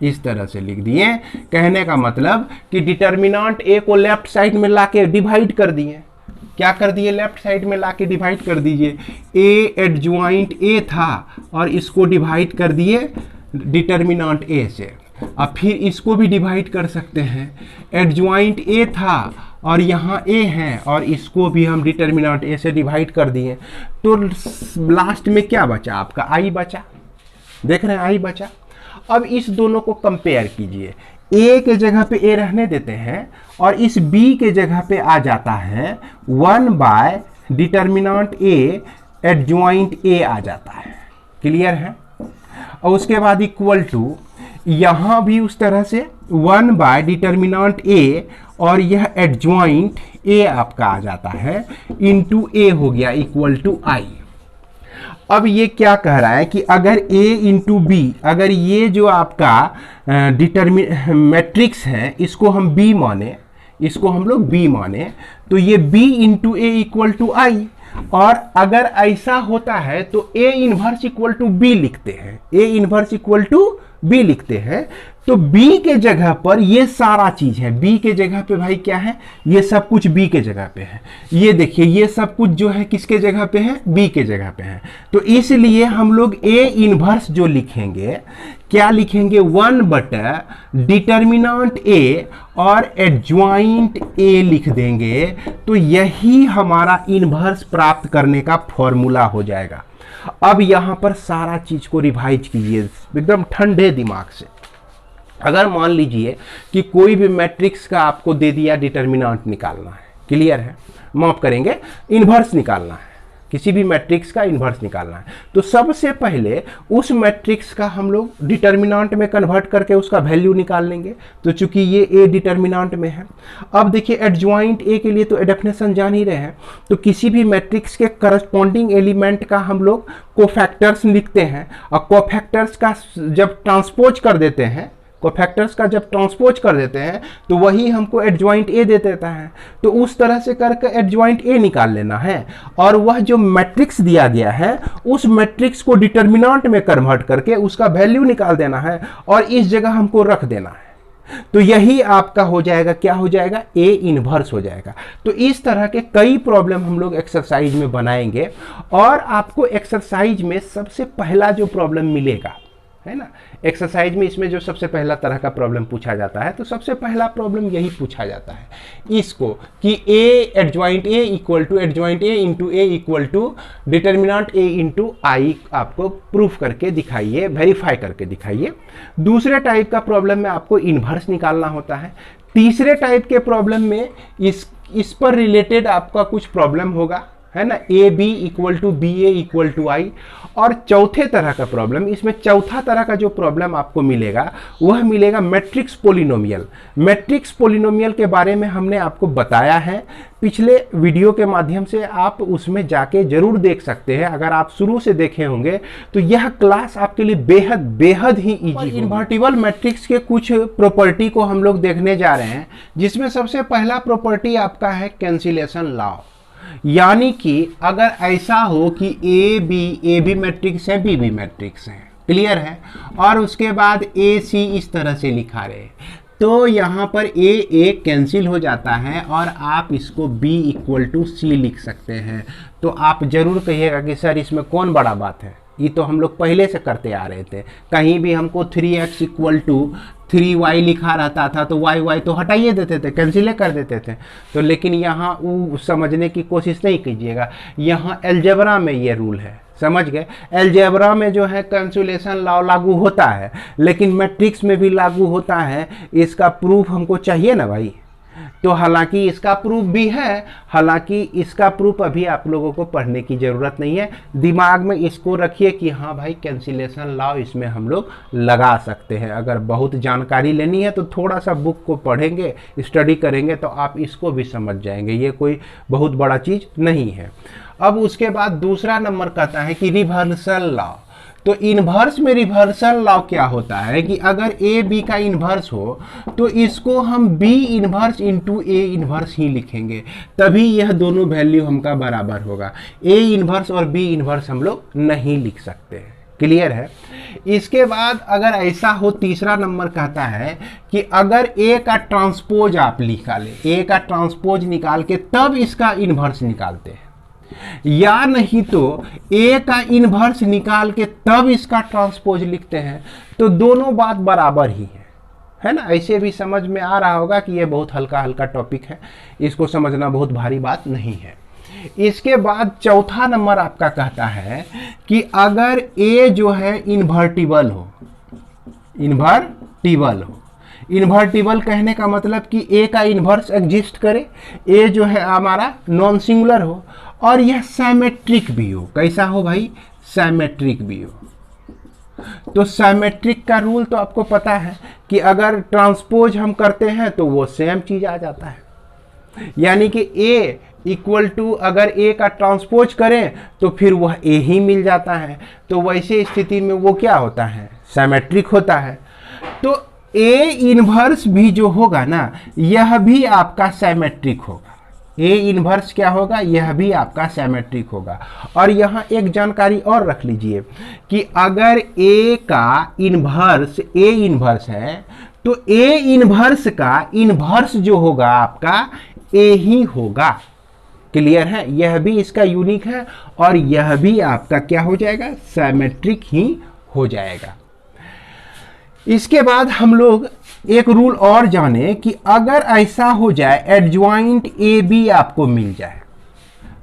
इस तरह से लिख दिए। कहने का मतलब कि डिटर्मिनेंट A को लेफ्ट साइड में लाके डिवाइड कर दिए, क्या कर दिए, लेफ्ट साइड में लाके डिवाइड कर दीजिए। ए एडजॉइंट ए था और इसको डिवाइड कर दिए डिटर्मिनेंट ए से। अब फिर इसको भी डिवाइड कर सकते हैं, एडजॉइंट ए था और यहाँ ए है और इसको भी हम डिटर्मिनेंट ए से डिवाइड कर दिए। तो लास्ट में क्या बचा आपका, आई बचा, देख रहे हैं आई बचा। अब इस दोनों को कंपेयर कीजिए, ए के जगह पे ए रहने देते हैं और इस बी के जगह पे आ जाता है 1 by determinant A adjoint A आ जाता है, क्लियर है। और उसके बाद इक्वल टू यहाँ भी उस तरह से 1 बाय डिटर्मिनेंट ए और यह एडजॉइंट ए आपका आ जाता है इंटू ए हो गया इक्वल टू आई। अब ये क्या कह रहा है कि अगर a इंटू बी, अगर ये जो आपका मैट्रिक्स है इसको हम b माने, इसको हम लोग b माने, तो ये b into A equal to I. और अगर ऐसा होता है तो a inverse equal to B लिखते हैं, a inverse equal to B लिखते हैं। तो b के जगह पर ये सारा चीज है, b के जगह पे भाई क्या है, ये सब कुछ b के जगह पे है। ये देखिए ये सब कुछ जो है किसके जगह पे है, b के जगह पे है। तो इसलिए हम लोग a इनवर्स जो लिखेंगे, क्या लिखेंगे, 1 बटा डिटर्मिनेंट a और एडजॉइंट a लिख देंगे। तो यही हमारा इनवर्स प्राप्त करने का फॉर्मूला हो जाएगा। अब यहां पर सारा चीज को रिवाइज कीजिए एकदम ठंडे दिमाग से। अगर मान लीजिए कि कोई भी मैट्रिक्स का आपको दे दिया डिटर्मिनेंट निकालना है, क्लियर है, माफ करेंगे इन्वर्स निकालना है, किसी भी मैट्रिक्स का इन्वर्स निकालना है, तो सबसे पहले उस मैट्रिक्स का हम लोग डिटर्मिनेंट में कन्वर्ट करके उसका वैल्यू निकाल लेंगे। तो चूंकि ये ए डिटर्मिनेंट में है, अब देखिए एडजॉइंट ए के लिए तो डेफिनेशन जान ही रहे हैं, तो किसी भी मैट्रिक्स के करस्पॉन्डिंग एलिमेंट का हम लोग कोफैक्टर्स लिखते हैं और कोफैक्टर्स का जब ट्रांसपोज कर देते हैं, कोफैक्टर्स का जब ट्रांसपोज कर देते हैं तो वही हमको एडजॉइंट ए दे देता है। तो उस तरह से करके एडजॉइंट ए निकाल लेना है और वह जो मैट्रिक्स दिया गया है उस मैट्रिक्स को डिटर्मिनेंट में कन्वर्ट करके उसका वैल्यू निकाल देना है और इस जगह हमको रख देना है। तो यही आपका हो जाएगा, क्या हो जाएगा, ए इनवर्स हो जाएगा। तो इस तरह के कई प्रॉब्लम हम लोग एक्सरसाइज में बनाएंगे और आपको एक्सरसाइज में सबसे पहला जो प्रॉब्लम मिलेगा है ना, एक्सरसाइज में इसमें जो सबसे पहला तरह का प्रॉब्लम पूछा जाता है, तो सबसे पहला प्रॉब्लम यही पूछा जाता है इसको कि A adjoint A equal to adjoint A into A equal to determinant A into I आपको प्रूफ करके दिखाइए, वेरीफाई करके दिखाइए। दूसरे टाइप का प्रॉब्लम में आपको इन्वर्स निकालना होता है। तीसरे टाइप के प्रॉब्लम में इस पर रिलेटेड आपका कुछ प्रॉब्लम होगा, है ना, A B equal to B A equal to I. और चौथे तरह का प्रॉब्लम, इसमें चौथा तरह का जो प्रॉब्लम आपको मिलेगा वह मिलेगा मैट्रिक्स पोलिनोमियल। मैट्रिक्स पोलिनोमियल के बारे में हमने आपको बताया है पिछले वीडियो के माध्यम से, आप उसमें जाके जरूर देख सकते हैं। अगर आप शुरू से देखे होंगे तो यह क्लास आपके लिए बेहद बेहद ही इजी। इन्वर्टिबल मैट्रिक्स के कुछ प्रॉपर्टी को हम लोग देखने जा रहे हैं, जिसमें सबसे पहला प्रॉपर्टी आपका है कैंसिलेशन लॉ। यानी कि अगर ऐसा हो कि ए बी मैट्रिक्स है, बी मैट्रिक्स है, क्लियर है, और उसके बाद ए सी इस तरह से लिखा रहे, तो यहाँ पर ए कैंसिल हो जाता है और आप इसको बी इक्वल टू सी लिख सकते हैं। तो आप जरूर कहिएगा कि सर इसमें कौन बड़ा बात है, ये तो हम लोग पहले से करते आ रहे थे। कहीं भी हमको 3x इक्वल टू 3y लिखा रहता था तो y तो हटाइए देते थे, कैंसिल कर देते थे। तो लेकिन यहाँ वो समझने की कोशिश नहीं कीजिएगा, यहाँ अलजेब्रा में ये रूल है, समझ गए। अलजेब्रा में जो है कैंसिलेशन लॉ लागू होता है, लेकिन मैट्रिक्स में भी लागू होता है। इसका प्रूफ हमको चाहिए ना भाई, तो हालांकि इसका प्रूफ भी है, हालांकि इसका प्रूफ अभी आप लोगों को पढ़ने की ज़रूरत नहीं है। दिमाग में इसको रखिए कि हाँ भाई कैंसिलेशन लॉ इसमें हम लोग लगा सकते हैं। अगर बहुत जानकारी लेनी है तो थोड़ा सा बुक को पढ़ेंगे, स्टडी करेंगे तो आप इसको भी समझ जाएंगे, ये कोई बहुत बड़ा चीज़ नहीं है। अब उसके बाद दूसरा नंबर कहता है कि रिवर्सल लॉ। तो इन्वर्स में रिवर्सल लॉ क्या होता है कि अगर ए बी का इन्वर्स हो तो इसको हम B inverse into A inverse ही लिखेंगे, तभी यह दोनों वैल्यू हमका बराबर होगा। ए इन्वर्स और बी इन्वर्स हम लोग नहीं लिख सकते हैं, क्लियर है। इसके बाद अगर ऐसा हो, तीसरा नंबर कहता है कि अगर ए का ट्रांसपोज आप निकालें, ए का ट्रांसपोज निकाल के तब इसका इन्वर्स निकालते हैं, या नहीं तो ए का इन्वर्स निकाल के तब इसका ट्रांसपोज लिखते हैं, तो दोनों बात बराबर ही है ना। ऐसे भी समझ में आ रहा होगा कि ये बहुत हल्का हल्का टॉपिक है, इसको समझना बहुत भारी बात नहीं है। इसके बाद चौथा नंबर आपका कहता है कि अगर ए जो है इन्वर्टिबल हो, इन्वर्टिबल कहने का मतलब कि ए का इन्वर्स एग्जिस्ट करे, ए जो है हमारा नॉन सिंगुलर हो और यह सिमेट्रिक भी हो। कैसा हो भाई? सिमेट्रिक भी हो। तो सिमेट्रिक का रूल तो आपको पता है कि अगर ट्रांसपोज हम करते हैं तो वो सेम चीज आ जाता है, यानी कि ए इक्वल टू अगर ए का ट्रांसपोज करें तो फिर वह ए ही मिल जाता है। तो वैसे स्थिति में वो क्या होता है? सिमेट्रिक होता है। तो ए इन्वर्स भी जो होगा ना, यह भी आपका सिमेट्रिक होगा। ए इन्वर्स क्या होगा? यह भी आपका सिमेट्रिक होगा। और यहाँ एक जानकारी और रख लीजिए कि अगर ए का इन्वर्स ए इन्वर्स है तो ए इन्वर्स का इन्वर्स जो होगा आपका ए ही होगा। क्लियर है? यह भी इसका यूनिक है और यह भी आपका क्या हो जाएगा? सिमेट्रिक ही हो जाएगा। इसके बाद हम लोग एक रूल और जाने कि अगर ऐसा हो जाए एडजॉइंट ए बी आपको मिल जाए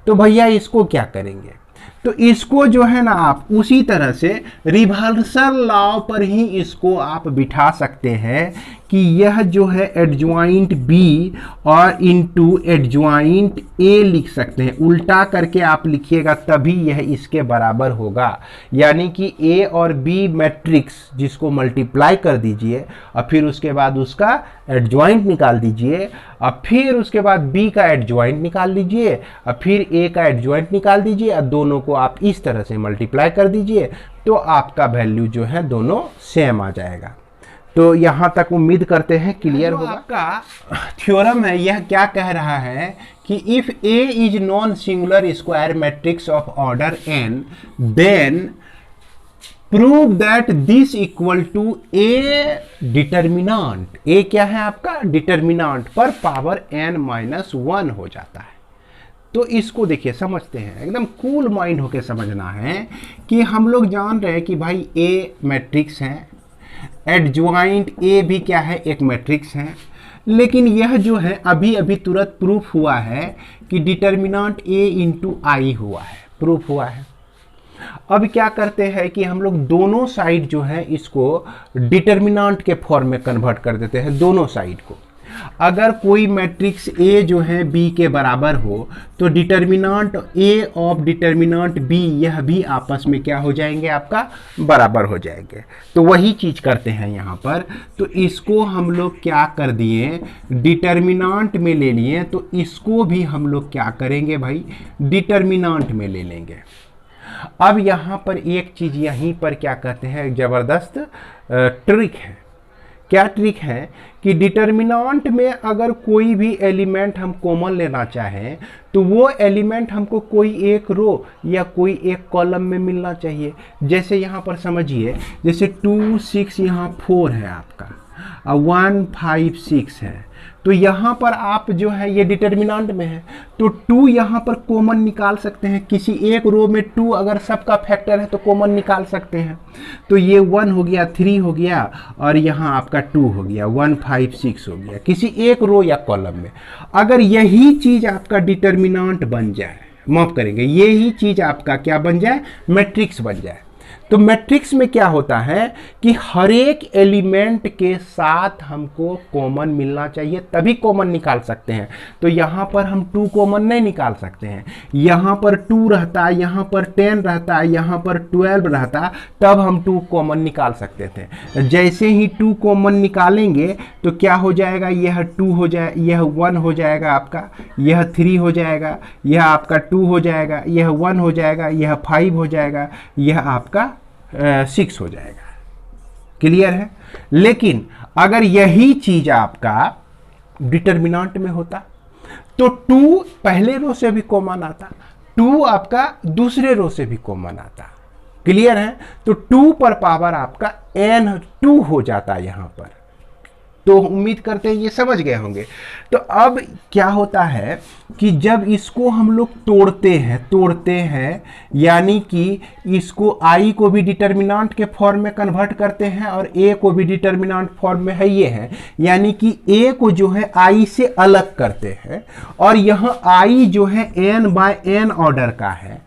तो भैया इसको क्या करेंगे? तो इसको जो है ना आप उसी तरह से रिवर्सल लॉ पर ही इसको आप बिठा सकते हैं कि यह जो है एडजॉइंट बी और इनटू एडजॉइंट ए लिख सकते हैं। उल्टा करके आप लिखिएगा तभी यह इसके बराबर होगा। यानी कि ए और बी मैट्रिक्स जिसको मल्टीप्लाई कर दीजिए और फिर उसके बाद उसका एडजॉइंट निकाल दीजिए और फिर उसके बाद बी का एडजॉइंट निकाल लीजिए और फिर ए का एडजॉइंट निकाल दीजिए और दोनों को आप इस तरह से मल्टीप्लाई कर दीजिए तो आपका वैल्यू जो है दोनों सेम आ जाएगा। तो यहां तक उम्मीद करते हैं क्लियर होगा। आपका थ्योरम है, यह क्या कह रहा है कि if A is non singular square matrix of order n then prove that this equal to A determinant. A क्या है आपका? डिटर्मिनांट पर पावर n-1 हो जाता है। तो इसको देखिए समझते हैं, एकदम कूल माइंड होके समझना है कि हम लोग जान रहे हैं कि भाई ए मैट्रिक्स है, एडजॉइंट ए भी क्या है? एक मैट्रिक्स है। लेकिन यह जो है अभी अभी तुरंत प्रूफ हुआ है कि डिटर्मिनांट ए इंटू आई हुआ है, प्रूफ हुआ है। अब क्या करते हैं कि हम लोग दोनों साइड जो है इसको डिटर्मिनांट के फॉर्म में कन्वर्ट कर देते हैं, दोनों साइड को। अगर कोई मैट्रिक्स ए जो है बी के बराबर हो तो determinant A of determinant B यह भी आपस में क्या हो जाएंगे? आपका बराबर हो जाएंगे। तो वही चीज करते हैं यहाँ पर। तो इसको हम लोग क्या कर दिए? डिटर्मिनांट में ले लिए, तो इसको भी हम लोग क्या करेंगे भाई? डिटर्मिनांट में ले लेंगे। अब यहाँ पर एक चीज यहीं पर क्या कहते हैं, जबरदस्त ट्रिक है। क्या ट्रिक है कि डिटर्मिनांट में अगर कोई भी एलिमेंट हम कॉमन लेना चाहें तो वो एलिमेंट हमको कोई एक रो या कोई एक कॉलम में मिलना चाहिए। जैसे यहाँ पर समझिए, जैसे 2 6 यहाँ 4 है आपका और 1 5 6 है, तो यहाँ पर आप जो है ये डिटर्मिनांट में है तो 2 यहाँ पर कॉमन निकाल सकते हैं। किसी एक रो में 2 अगर सबका फैक्टर है तो कॉमन निकाल सकते हैं। तो ये 1 हो गया, 3 हो गया और यहाँ आपका 2 हो गया, 1 5 6 हो गया किसी एक रो या कॉलम में। अगर यही चीज आपका डिटर्मिनांट बन जाए, माफ करेंगे, यही चीज आपका क्या बन जाए? मैट्रिक्स बन जाए। तो मैट्रिक्स में क्या होता है कि हर एक एलिमेंट के साथ हमको कॉमन मिलना चाहिए तभी कॉमन निकाल सकते हैं। तो यहाँ पर हम 2 कॉमन नहीं निकाल सकते हैं। यहाँ पर 2 रहता, यहाँ पर 10 रहता, यहाँ पर 12 रहता, तब हम 2 कॉमन निकाल सकते थे। जैसे ही 2 कॉमन निकालेंगे तो क्या हो जाएगा? यह 2 हो जाए, यह 1 हो जाएगा आपका, यह 3 हो जाएगा, यह आपका 2 हो जाएगा, यह 1 हो जाएगा, यह 5 हो जाएगा, यह आपका 6 हो जाएगा। क्लियर है? लेकिन अगर यही चीज आपका डिटर्मिनांट में होता तो 2 पहले रो से भी कॉमन आता, 2 आपका दूसरे रो से भी कॉमन आता। क्लियर है? तो 2 पर पावर आपका n2 हो जाता है यहां पर। तो उम्मीद करते हैं ये समझ गए होंगे। तो अब क्या होता है कि जब इसको हम लोग तोड़ते हैं यानी कि इसको i को भी डिटर्मिनेंट के फॉर्म में कन्वर्ट करते हैं और a को भी डिटर्मिनेंट फॉर्म में है ये है, यानी कि a को जो है i से अलग करते हैं और यहां i जो है n/n ऑर्डर का है।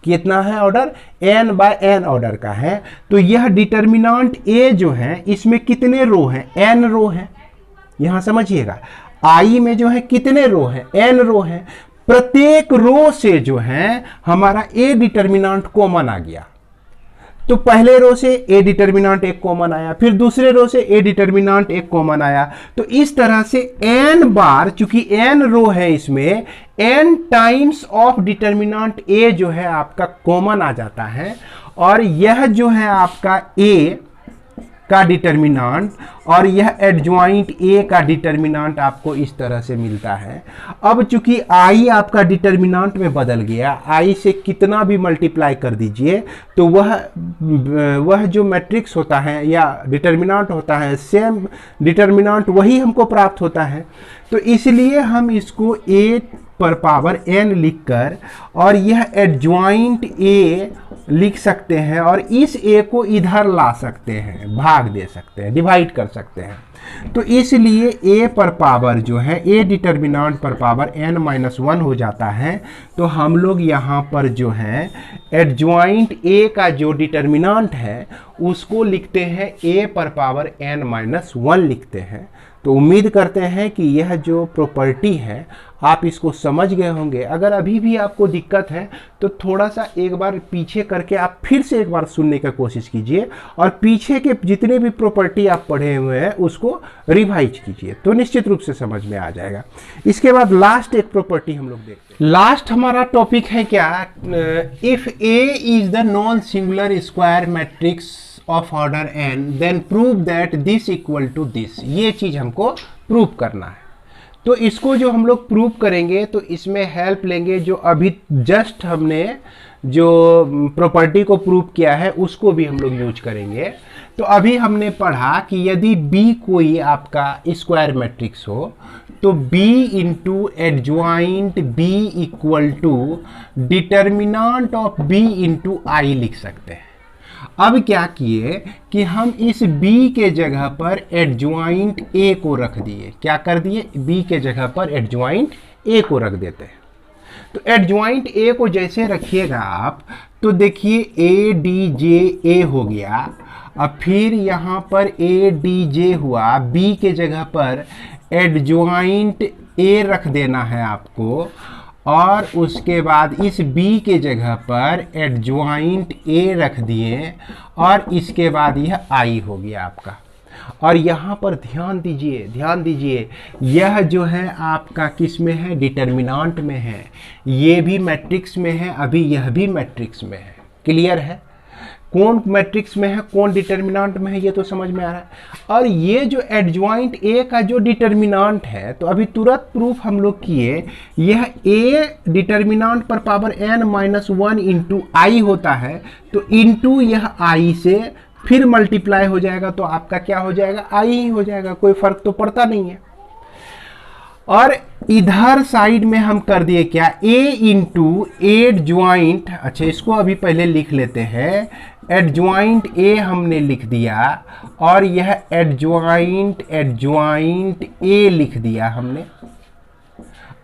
कितना है ऑर्डर? n/n ऑर्डर का है। तो यह डिटर्मिनेंट a जो है इसमें कितने रो हैं? n रो हैं। यहां समझिएगा, i में जो है कितने रो हैं? n रो हैं। प्रत्येक रो से जो है हमारा a डिटर्मिनेंट कॉमन आ गया। तो पहले रो से a डिटर्मिनेंट एक कॉमन आया, फिर दूसरे रो से a डिटर्मिनेंट एक कॉमन आया। तो इस तरह से n बार, चूंकि n रो है इसमें, n times of determinant a जो है आपका कॉमन आ जाता है और यह जो है आपका a का डिटर्मिनेंट और यह एडजॉइंट a का डिटर्मिनेंट आपको इस तरह से मिलता है। अब चूंकि i आपका डिटर्मिनेंट में बदल गया, i से कितना भी मल्टीप्लाई कर दीजिए तो वह जो मैट्रिक्स होता है या डिटर्मिनेंट होता है, सेम डिटर्मिनेंट वही हमको प्राप्त होता है। तो इसलिए हम इसको a पर पावर n लिखकर और यह एडजॉइंट a लिख सकते हैं और इस a को इधर ला सकते हैं, भाग दे सकते हैं, डिवाइड कर सकते हैं। तो इसलिए a पर पावर जो है, a डिटर्मिनेंट पर पावर n-1 हो जाता है। तो हम लोग यहाँ पर जो है एडजॉइंट a का जो डिटर्मिनेंट है उसको लिखते हैं a पर पावर n-1 लिखते हैं। तो उम्मीद करते हैं कि यह जो प्रॉपर्टी है आप इसको समझ गए होंगे। अगर अभी भी आपको दिक्कत है तो थोड़ा सा एक बार पीछे करके आप फिर से एक बार सुनने का कोशिश कीजिए और पीछे के जितने भी प्रॉपर्टी आप पढ़े हुए हैं उसको रिवाइज कीजिए, तो निश्चित रूप से समझ में आ जाएगा। इसके बाद लास्ट एक प्रॉपर्टी हम लोग देखते हैं। लास्ट हमारा टॉपिक है क्या? If A is the non singular square matrix of order n then prove that this equal to this. ये चीज हमको प्रूव करना है। तो इसको जो हम लोग प्रूव करेंगे तो इसमें हेल्प लेंगे जो अभी जस्ट हमने जो प्रॉपर्टी को प्रूव किया है उसको भी हम लोग यूज करेंगे। तो अभी हमने पढ़ा कि यदि B कोई आपका स्क्वायर मैट्रिक्स हो तो B into adjoint B equal to determinant of B into I लिख सकते हैं। अब क्या किए कि हम इस B के जगह पर एडजॉइंट A को रख दिए। क्या कर दिए? B के जगह पर एडजॉइंट A को रख देते हैं। तो एडजॉइंट A को जैसे रखिएगा आप तो देखिए ADJ हो गया। अब फिर यहाँ पर ADJ हुआ, B के जगह पर एडजॉइंट A रख देना है आपको और उसके बाद इस B के जगह पर एडजॉइंट A रख दिए और इसके बाद यह I हो गया आपका। और यहाँ पर ध्यान दीजिए यह जो है आपका किस में है? डिटर्मिनेंट में है। ये भी मैट्रिक्स में है, अभी यह भी मैट्रिक्स में है। क्लियर है? कौन मैट्रिक्स में है, कौन डिटर्मिनेंट में है, ये तो समझ में आ रहा है। और ये जो एडजॉइंट A का जो डिटर्मिनेंट है तो अभी तुरंत प्रूफ हम लोग किए, यह A डिटर्मिनेंट पर पावर n-1 इंटू I होता है। तो इंटू यह I से फिर मल्टीप्लाई हो जाएगा तो आपका क्या हो जाएगा? I ही हो जाएगा, कोई फर्क तो पड़ता नहीं है। और इधर साइड में हम कर दिए क्या? A इंटू एडजॉइंट, अच्छा इसको अभी पहले लिख लेते हैं। एडजॉइंट A हमने लिख दिया और यह एडजॉइंट A लिख दिया हमने।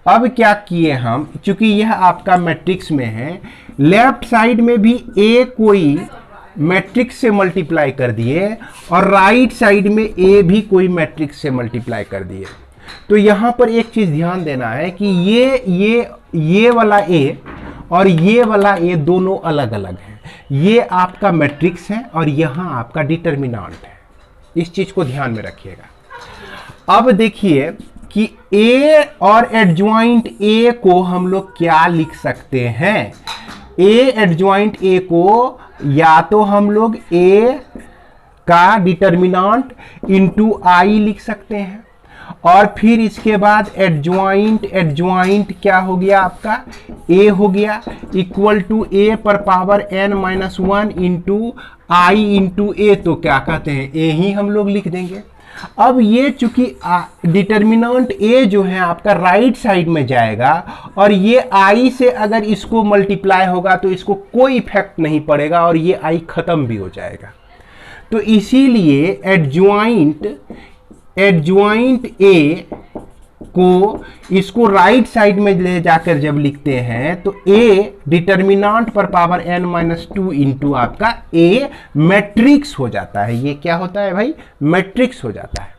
अब क्या किए हम, चूंकि यह आपका मैट्रिक्स में है, लेफ्ट साइड में भी A कोई मैट्रिक्स से मल्टीप्लाई कर दिए और राइट साइड में A भी कोई मैट्रिक्स से मल्टीप्लाई कर दिए। तो यहां पर एक चीज ध्यान देना है कि ये वाला A और ये वाला A दोनों अलग अलग है। ये आपका मैट्रिक्स है और यहां आपका डिटर्मिनेंट है। इस चीज को ध्यान में रखिएगा। अब देखिए कि A और एडजॉइंट A को हम लोग क्या लिख सकते हैं? A एडजॉइंट A को या तो हम लोग A का डिटर्मिनेंट इंटू I लिख सकते हैं और फिर इसके बाद एडजॉइंट क्या हो गया आपका, a हो गया, इक्वल टू a पर पावर n-1 इंटू आई इंटू ए, तो क्या कहते हैं a ही हम लोग लिख देंगे। अब ये चूंकि डिटर्मिनेंट a जो है आपका राइट साइड में जाएगा और ये i से अगर इसको मल्टीप्लाई होगा तो इसको कोई इफेक्ट नहीं पड़ेगा और ये i खत्म भी हो जाएगा। तो इसीलिए एडजॉइंट a को इसको राइट साइड में ले जाकर जब लिखते हैं तो a डिटर्मिनेंट पर पावर n-2 इंटू आपका a मैट्रिक्स हो जाता है। ये क्या होता है भाई, मैट्रिक्स हो जाता है।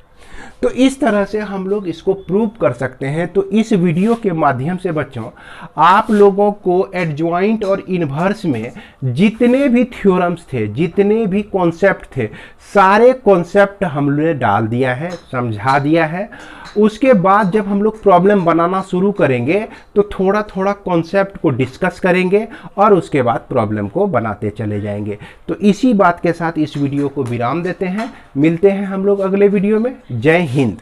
तो इस तरह से हम लोग इसको प्रूव कर सकते हैं। तो इस वीडियो के माध्यम से बच्चों आप लोगों को एडजॉइंट और इन्वर्स में जितने भी थ्योरम्स थे, जितने भी कॉन्सेप्ट थे, सारे कॉन्सेप्ट हमने डाल दिया है, समझा दिया है। उसके बाद जब हम लोग प्रॉब्लम बनाना शुरू करेंगे तो थोड़ा थोड़ा कॉन्सेप्ट को डिस्कस करेंगे और उसके बाद प्रॉब्लम को बनाते चले जाएंगे। तो इसी बात के साथ इस वीडियो को विराम देते हैं। मिलते हैं हम लोग अगले वीडियो में। जय हिंद।